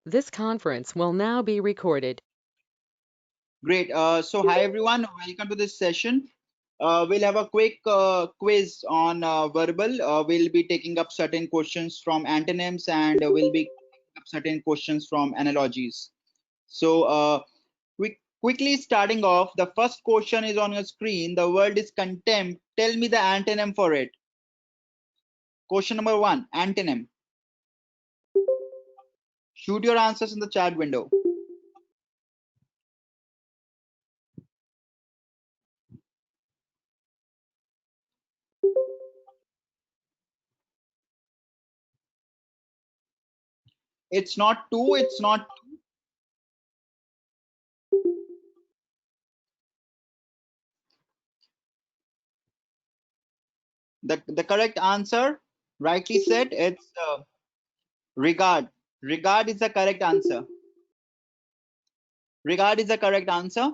This conference will now be recorded. Great. So hi everyone, welcome to this session. We'll have a quick quiz on verbal. We'll be taking up certain questions from antonyms and we'll be taking up certain questions from analogies. So quickly starting off, the first question is on your screen. The word is contempt. Tell me the antonym for it. Question number 1, antonym. Shoot your answers in the chat window. It's not two, it's not the correct answer, rightly said, it's regard. Regard is the correct answer. Regard is the correct answer.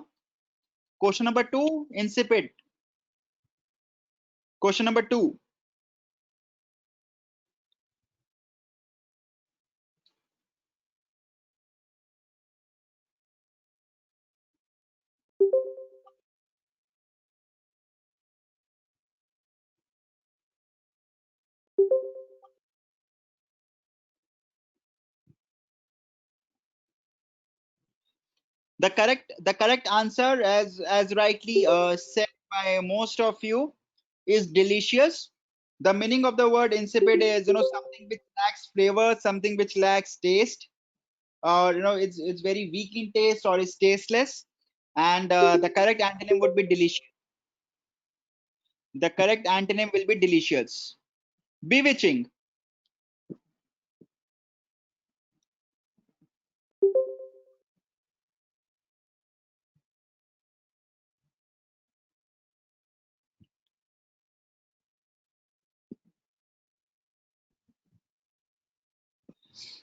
Question number 2, insipid. Question number 2. The correct answer, as rightly said by most of you, is delicious. The meaning of the word insipid is something which lacks flavor, something which lacks taste, or it's very weak in taste or is tasteless. And the correct antonym would be delicious. The correct antonym will be delicious. Bewitching.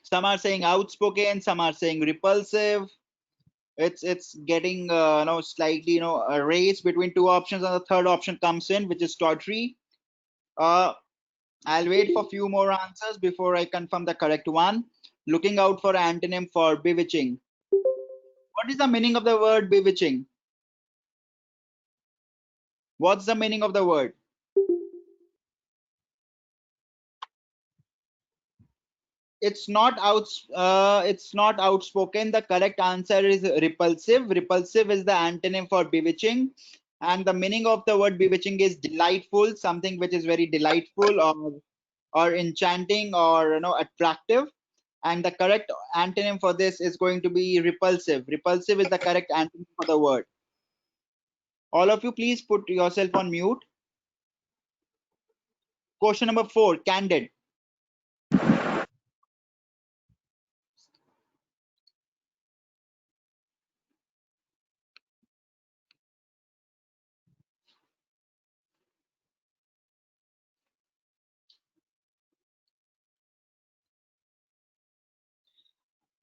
Some are saying outspoken, some are saying repulsive. It's getting slightly a race between two options, and the third option comes in, which is tawdry. I'll wait for a few more answers before I confirm the correct one. Looking out for antonym for bewitching. What is the meaning of the word bewitching? What's the meaning of the word? It's not outspoken. The correct answer is repulsive. Repulsive is the antonym for bewitching, and the meaning of the word bewitching is delightful, something which is very delightful or enchanting or attractive. And the correct antonym for this is going to be repulsive. Repulsive is the correct antonym for the word. All of you, please put yourself on mute. Question number 4, candid.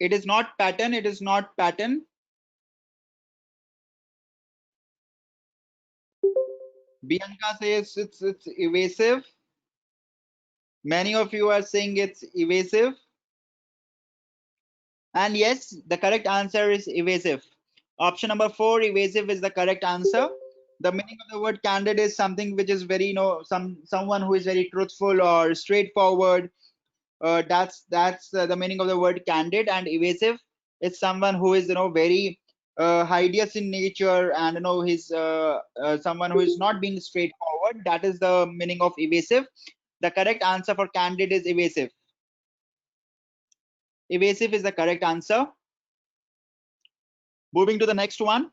It is not pattern. It is not pattern. Bianca says it's evasive. Many of you are saying it's evasive. And yes, the correct answer is evasive. Option number 4, evasive, is the correct answer. The meaning of the word candid is something which is very, someone who is very truthful or straightforward. That's the meaning of the word candid. And evasive is someone who is very hideous in nature, and he's someone who is not being straightforward. That is the meaning of evasive. The correct answer for candid is evasive. Evasive is the correct answer. Moving to the next one.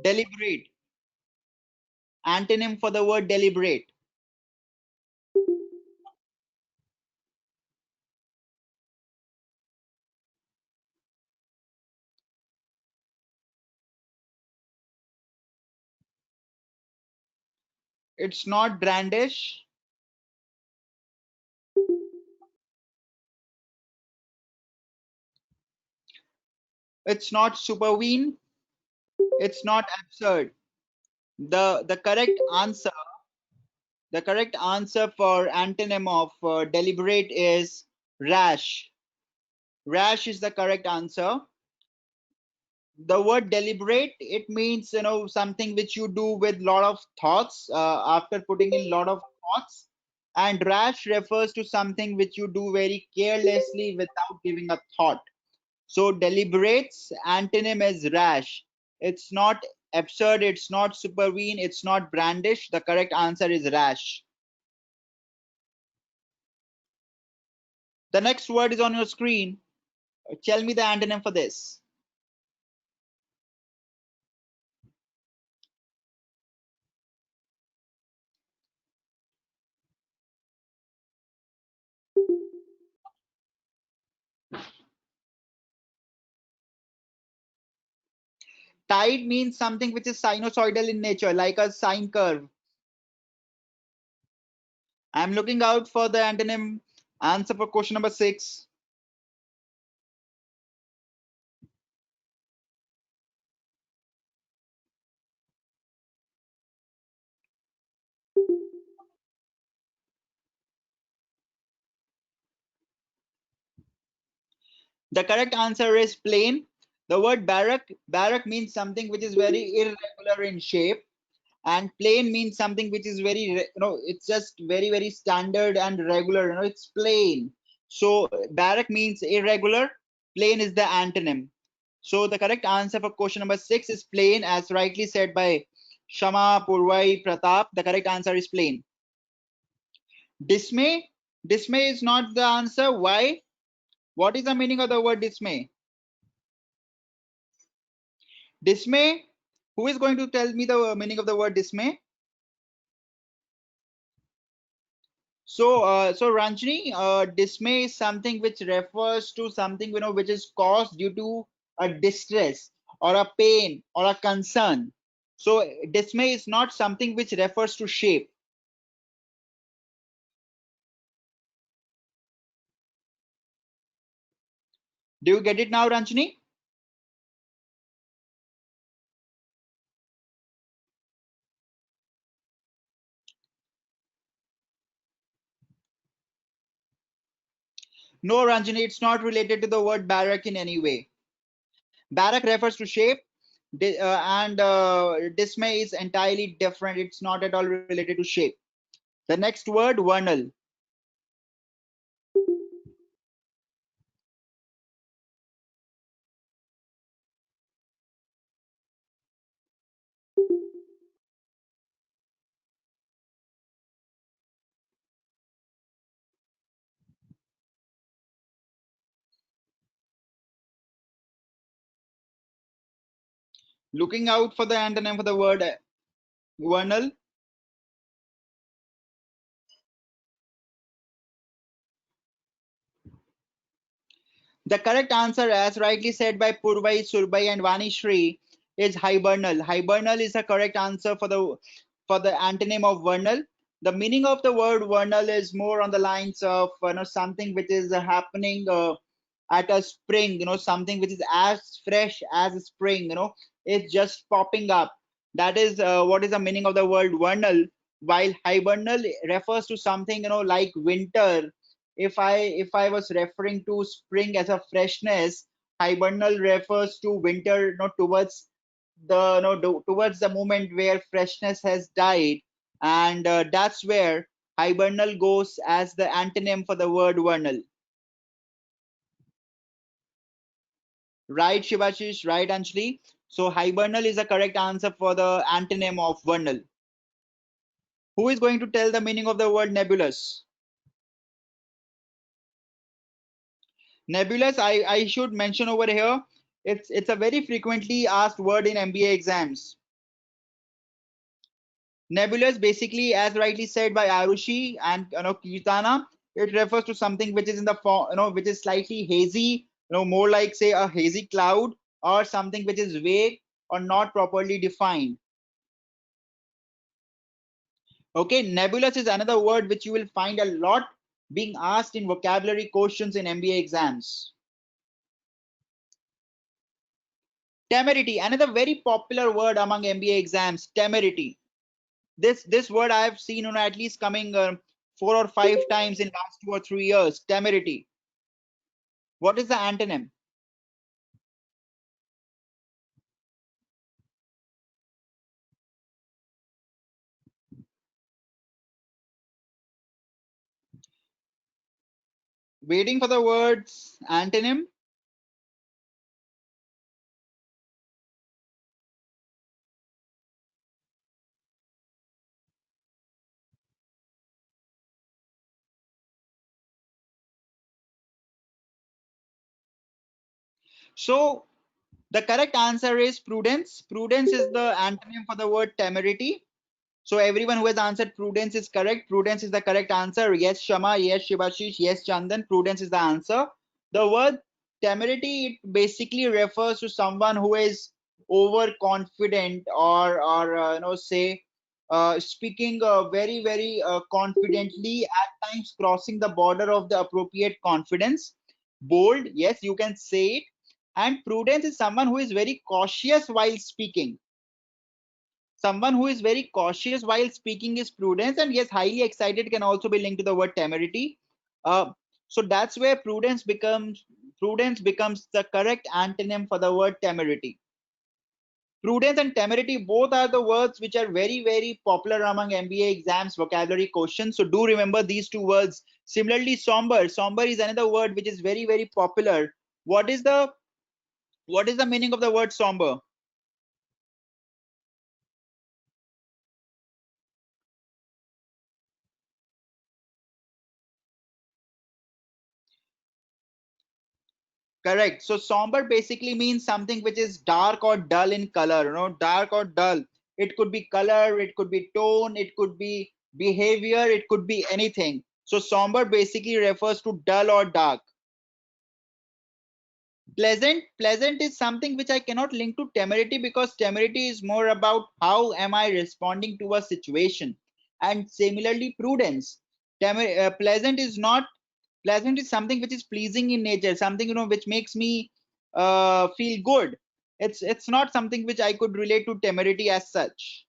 Deliberate. Antonym for the word deliberate. It's not brandish. It's not supervene. It's not absurd. The correct answer for antonym of deliberate is rash. Rash is the correct answer. The word deliberate, it means something which you do with lot of thoughts, after putting in lot of thoughts. And rash refers to something which you do very carelessly without giving a thought. So deliberates antonym is rash. It's not absurd, it's not supervene, it's not brandish. The correct answer is rash. The next word is on your screen. Tell me the antonym for this. Tide means something which is sinusoidal in nature, like a sine curve. I'm looking out for the antonym answer for question number 6. The correct answer is plain. The word barrack means something which is very irregular in shape, and plain means something which is very, it's just very, very standard and regular. It's plain. So barrack means irregular. Plain is the antonym. So the correct answer for question number 6 is plain, as rightly said by Shama, Purvai, Pratap. The correct answer is plain. Dismay. Dismay is not the answer. Why? What is the meaning of the word dismay? Dismay. Who is going to tell me the meaning of the word dismay? So Ranjini, dismay is something which refers to something which is caused due to a distress or a pain or a concern. So dismay is not something which refers to shape. Do you get it now, Ranjini? No, Ranjini, it's not related to the word barrack in any way. Barrack refers to shape, and dismay is entirely different. It's not at all related to shape. The next word, vernal. Looking out for the antonym for the word vernal. The correct answer, as rightly said by Purvai, Surbai, and Vanishri, is hibernal. Hibernal is the correct answer for the antonym of vernal. The meaning of the word vernal is more on the lines of something which is happening at a spring. Something which is as fresh as spring. It's just popping up. That is what is the meaning of the word vernal. While hibernal refers to something like winter. If I was referring to spring as a freshness, hibernal refers to winter, towards the towards the moment where freshness has died, and that's where hibernal goes as the antonym for the word vernal. Right, Shivashish, right, Anjali. So hibernal is the correct answer for the antonym of vernal. Who is going to tell the meaning of the word nebulous? Nebulous, I should mention over here, it's a very frequently asked word in MBA exams. Nebulous, basically, as rightly said by Arushi and Kirtana, it refers to something which is in the form, which is slightly hazy, more like say a hazy cloud, or something which is vague or not properly defined. Okay, nebulous is another word which you will find a lot being asked in vocabulary questions in MBA exams. Temerity, another very popular word among MBA exams. Temerity. This word I have seen at least coming 4 or 5 times in last 2 or 3 years. Temerity. What is the antonym? Waiting for the words antonym. So the correct answer is prudence. Prudence is the antonym for the word temerity. So everyone who has answered prudence is correct. Prudence is the correct answer. Yes, Shama. Yes, Shivashish. Yes, Chandan. Prudence is the answer. The word temerity, it basically refers to someone who is overconfident, or say speaking very confidently, at times crossing the border of the appropriate confidence. Bold, yes, you can say it. And prudence is someone who is very cautious while speaking. Someone who is very cautious while speaking is prudence. And yes, highly excited can also be linked to the word temerity. So that's where prudence becomes the correct antonym for the word temerity. Prudence and temerity both are the words which are very popular among MBA exams vocabulary questions. So do remember these two words. Similarly, somber. Somber is another word which is very popular. What is the meaning of the word somber? Correct. So somber basically means something which is dark or dull in color, dark or dull. It could be color, it could be tone, it could be behavior, it could be anything. So somber basically refers to dull or dark. Pleasant is something which I cannot link to temerity, because temerity is more about how am I responding to a situation. And similarly, prudence. Pleasant is not. Pleasant is something which is pleasing in nature, something which makes me feel good. It's not something which I could relate to temerity as such.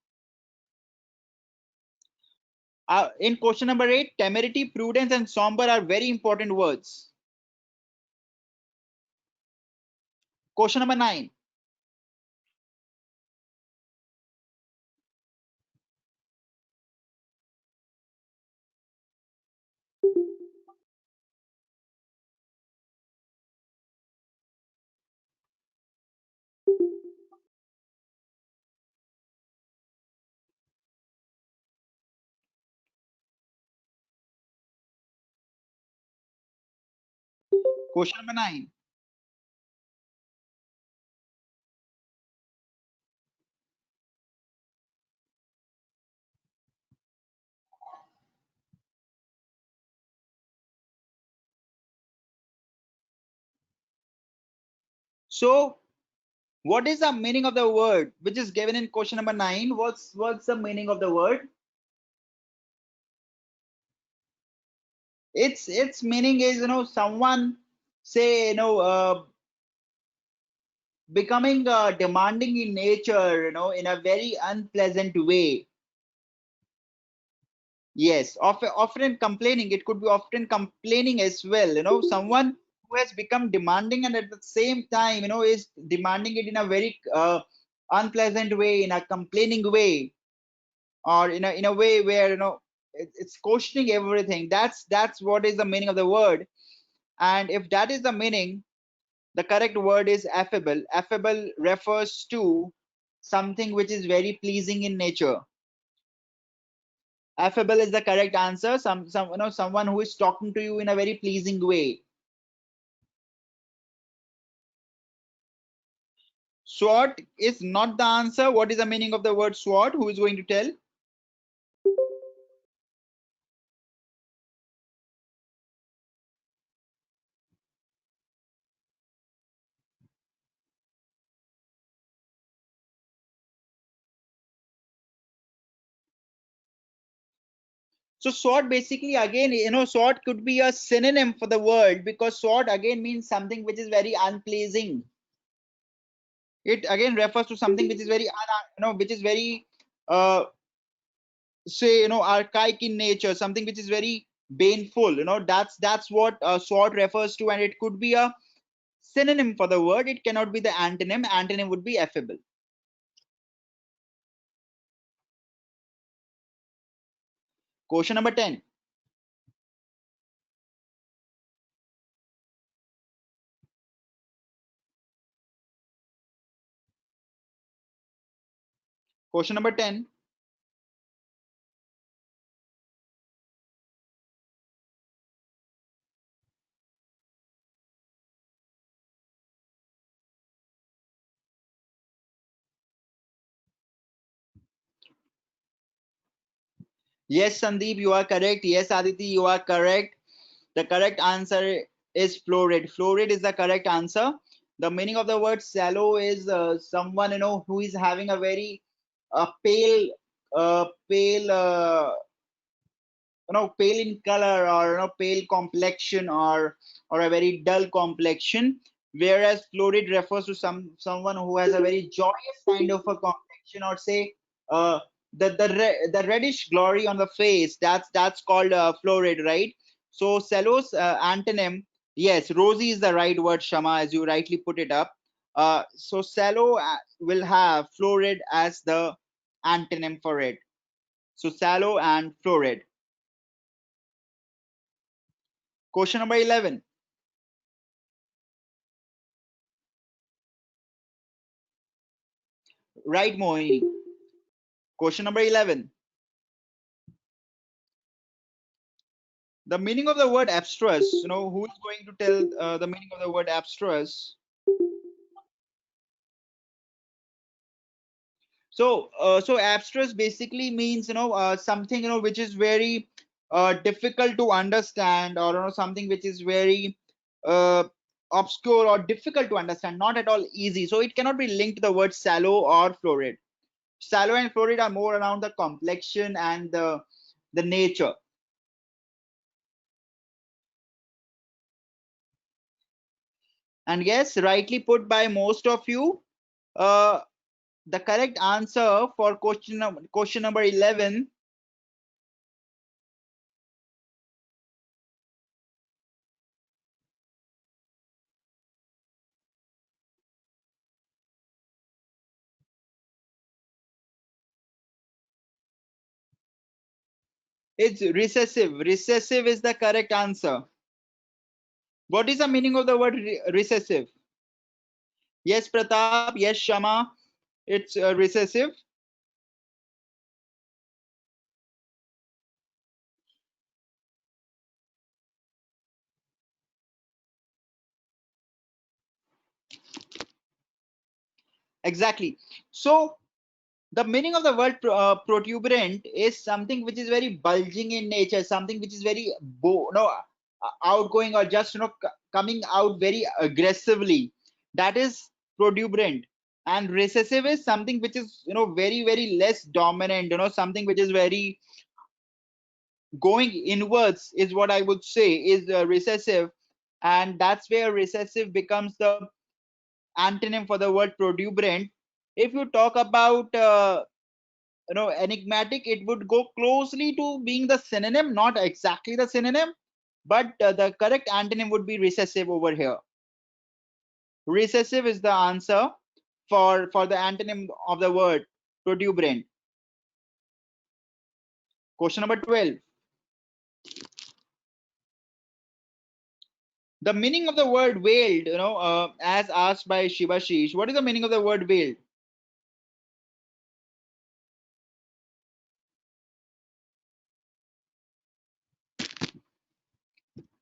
In question number 8, temerity, prudence, and somber are very important words. Question number 9. Question number 9. So what is the meaning of the word which is given in question number 9? What's the meaning of the word? Its meaning is, someone, say, becoming demanding in nature, in a very unpleasant way. Yes, often complaining. It could be often complaining as well. Someone who has become demanding, and at the same time, is demanding it in a very unpleasant way, in a complaining way, or in a way where it's questioning everything. That's what is the meaning of the word. And if that is the meaning, the correct word is affable. Affable refers to something which is very pleasing in nature. Affable is the correct answer. Someone who is talking to you in a very pleasing way. Sword is not the answer. What is the meaning of the word sword? Who is going to tell? So sword basically, again, sword could be a synonym for the word, because sword again means something which is very unpleasing. It again refers to something which is very which is very say archaic in nature, something which is very baneful. That's what sort refers to, and it could be a synonym for the word. It cannot be the antonym. Antonym would be affable. Question number 10. Question number 10. Yes, Sandeep, you are correct. Yes, Aditi, you are correct. The correct answer is florid. Florid is the correct answer. The meaning of the word sallow is someone who is having a very pale, pale in color, or pale complexion, or a very dull complexion, whereas florid refers to someone who has a very joyous kind of a complexion, or say uh, the reddish glory on the face. That's called florid, right? So cellose antonym, yes, rosy is the right word, Shama, as you rightly put it up. So sallow will have florid as the antonym for it. So sallow and florid. Question number 11. Right, Mohini. Question number 11. The meaning of the word abstruse. Who is going to tell the meaning of the word abstruse? So abstruse basically means something which is very difficult to understand, or something which is very uh, obscure or difficult to understand, not at all easy. So it cannot be linked to the word sallow or florid. Sallow and florid are more around the complexion and the nature. And yes, rightly put by most of you. Uh, the correct answer for question number 11 is recessive. Recessive is the correct answer. What is the meaning of the word recessive? Yes, Pratap. Yes, Shama. It's recessive. Exactly. So the meaning of the word protuberant is something which is very bulging in nature, something which is very outgoing, or just coming out very aggressively. That is protuberant. And recessive is something which is very very less dominant, something which is very going inwards, is what I would say is recessive. And that's where recessive becomes the antonym for the word protuberant. If you talk about enigmatic, it would go closely to being the synonym, not exactly the synonym, but the correct antonym would be recessive over here. Recessive is the answer for the antonym of the word protuberant. Question number 12. The meaning of the word veiled, as asked by Shivashish, what is the meaning of the word veiled?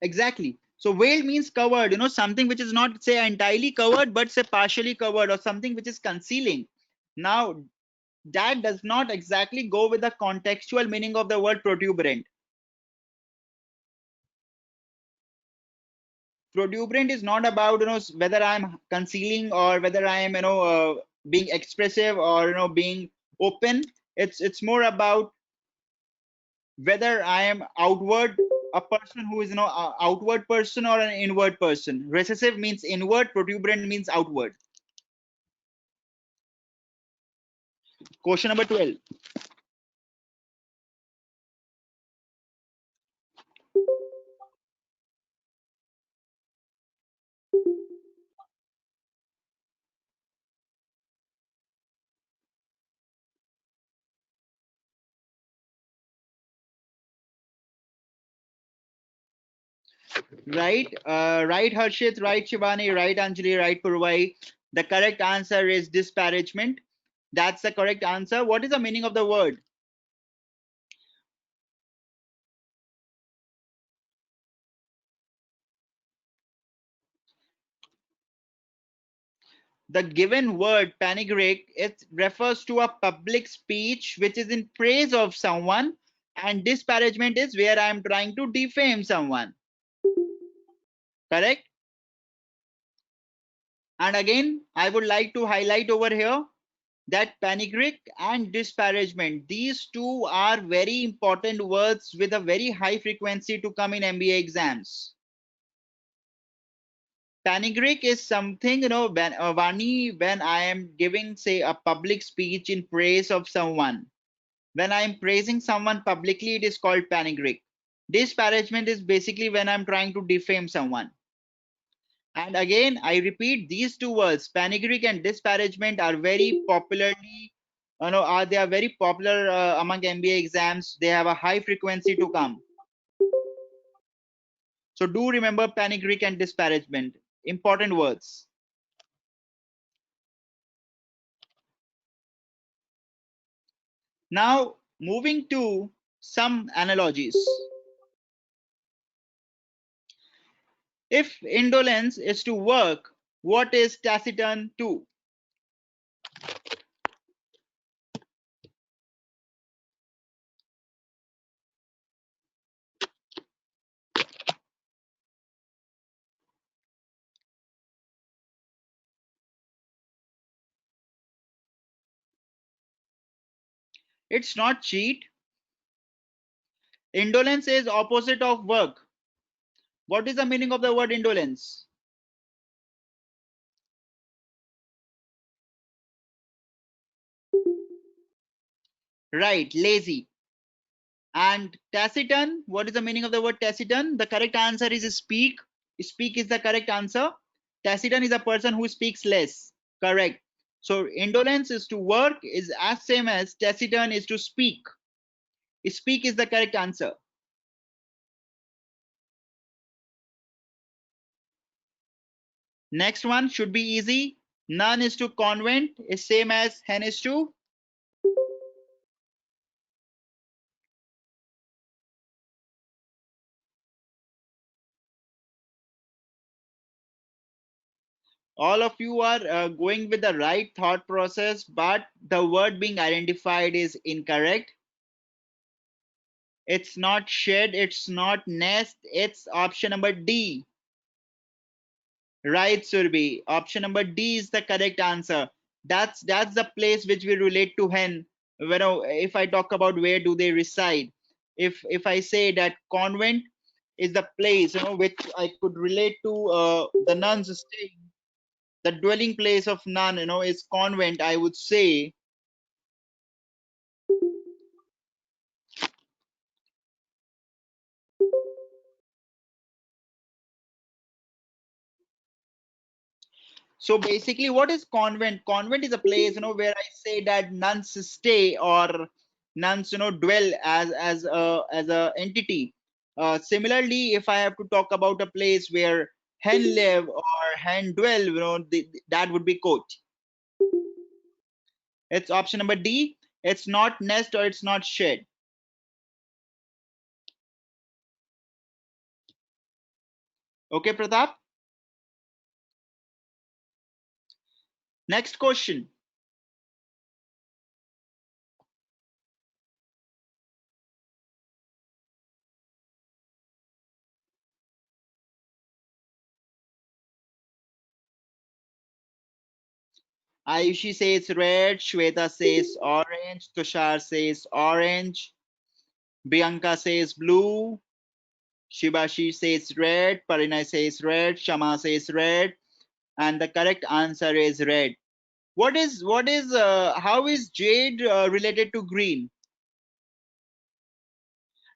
Exactly. So veiled means covered, something which is not say entirely covered, but say partially covered, or something which is concealing. Now that does not exactly go with the contextual meaning of the word protuberant. Protuberant is not about whether I'm concealing, or whether I am being expressive, or being open. It's more about whether I am outward, a person who is outward person, or an inward person. Recessive means inward, protuberant means outward. Question number 12. Right, right Harshit, right Shivani, right Anjali, right Purvai. The correct answer is disparagement. That's the correct answer. What is the meaning of the word? The given word panegyric, it refers to a public speech which is in praise of someone, and disparagement is where I am trying to defame someone. Correct? And again, I would like to highlight over here that panegyric and disparagement, these two are very important words with a very high frequency to come in MBA exams. Panegyric is something, when Vani, when I am giving, say, a public speech in praise of someone, when I am praising someone publicly, it is called panegyric. Disparagement is basically when I'm trying to defame someone. And again, I repeat, these two words, panegyric and disparagement, are very popularly, they are very popular among MBA exams. They have a high frequency to come. So do remember panegyric and disparagement, important words. Now, moving to some analogies. If indolence is to work, what is taciturn to? It's not cheat. Indolence is opposite of work. What is the meaning of the word indolence? Right, lazy. And taciturn, what is the meaning of the word taciturn? The correct answer is speak. Speak is the correct answer. Taciturn is a person who speaks less. Correct. So indolence is to work is as same as taciturn is to speak. Speak is the correct answer. Next one should be easy. Nun is to convent is same as hen is to. All of you are going with the right thought process, but the word being identified is incorrect. It's not shed, it's not nest, it's option number D. Right, Surbi. Option number D is the correct answer. That's the place which we relate to hen. If I talk about where do they reside, if I say that convent is the place which I could relate to the nuns staying, the dwelling place of nun is convent, I would say. So basically, what is convent? Convent is a place, where I say that nuns stay or nuns, dwell as a entity. Similarly, if I have to talk about a place where hen live or hen dwell, that would be court. It's option number D. It's not nest or it's not shed. Okay, Pratap. Next question. Ayushi says red, Shweta says orange, Tushar says orange, Bianca says blue, Shibashi says red, Parina says red, Shama says red, and the correct answer is red. How is jade related to green?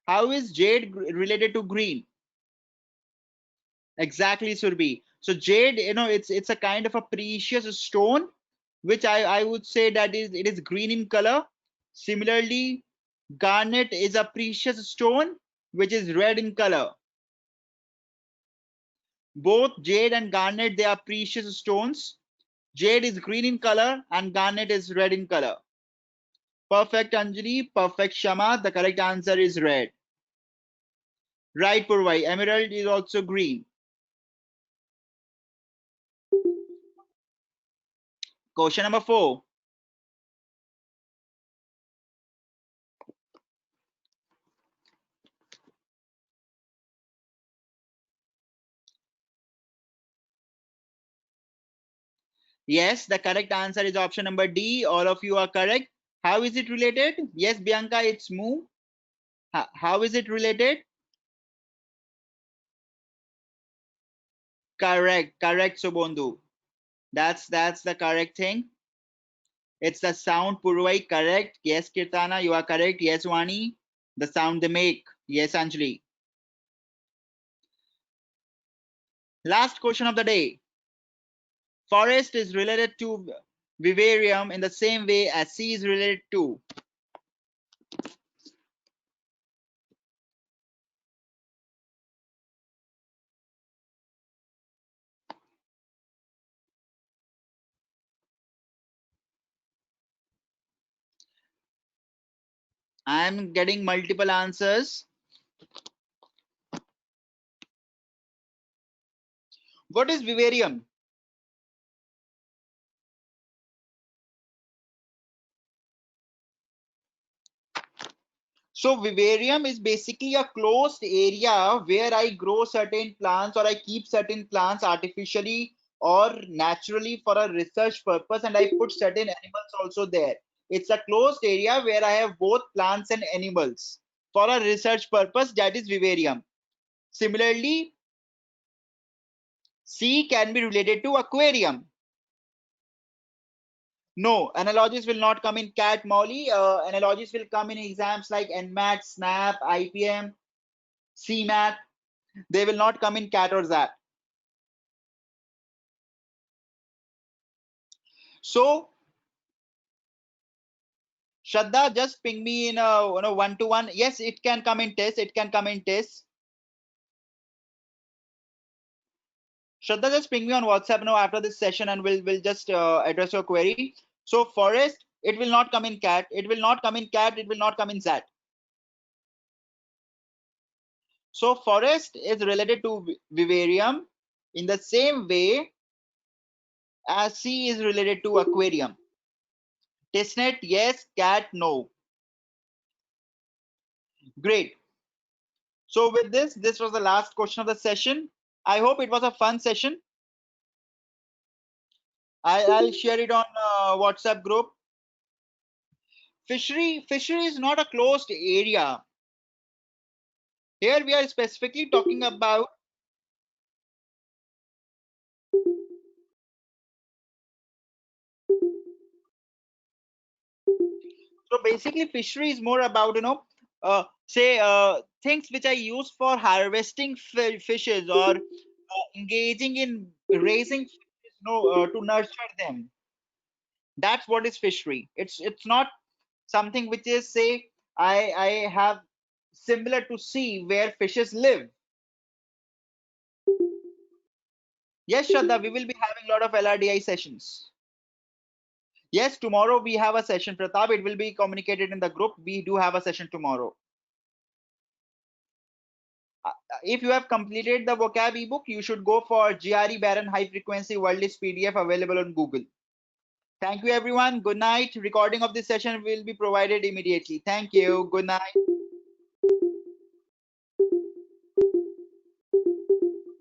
How is jade related to green? Exactly, Surbi. So jade, it's a kind of a precious stone, which I would say that it is green in color. Similarly, garnet is a precious stone, which is red in color. Both jade and garnet, they are precious stones. Jade is green in color and garnet is red in color. Perfect, Anjali. Perfect, Shama. The correct answer is red. Right, Purvai. Emerald is also green. Question number 4. Yes, the correct answer is option number D. All of you are correct. How is it related? Yes, Bianca, it's Moo. How is it related? Correct, correct, Subondu. That's the correct thing. It's the sound, Purvai, correct. Yes, Kirtana, you are correct. Yes, Wani, the sound they make. Yes, Anjali. Last question of the day. Forest is related to vivarium in the same way as sea is related to. I'm getting multiple answers. What is vivarium? So vivarium is basically a closed area where I grow certain plants or I keep certain plants artificially or naturally for a research purpose, and I put certain animals also there. It's a closed area where I have both plants and animals for a research purpose. That is vivarium. Similarly, sea can be related to aquarium. No, analogies will not come in CAT, Molly. Analogies will come in exams like NMAT, SNAP, IPM, CMAT. They will not come in CAT or ZAT. So, Shraddha, just ping me in a one-to-one. Yes, it can come in test. It can come in test. Shraddha, just ping me on WhatsApp now after this session, and we'll just address your query. So, forest, it will not come in CAT. It will not come in CAT. It will not come in ZAT. So, forest is related to vivarium in the same way as sea is related to aquarium. TISSNET, yes. CAT, no. Great. So with this was the last question of the session. I hope it was a fun session. I'll share it on WhatsApp group. Fishery is not a closed area. Here we are specifically talking about. So basically, fishery is more about say things which I use for harvesting fishes or engaging in raising fishes, to nurture them. That's what is fishery. It's not something which is, say, I have similar to sea where fishes live. Yes, Shraddha, we will be having a lot of LRDI sessions. Yes, tomorrow we have a session, Pratap. It will be communicated in the group. We do have a session tomorrow. If you have completed the vocab ebook, you should go for GRE Barron High Frequency World List PDF available on Google. Thank you, everyone. Good night. Recording of this session will be provided immediately. Thank you. Good night.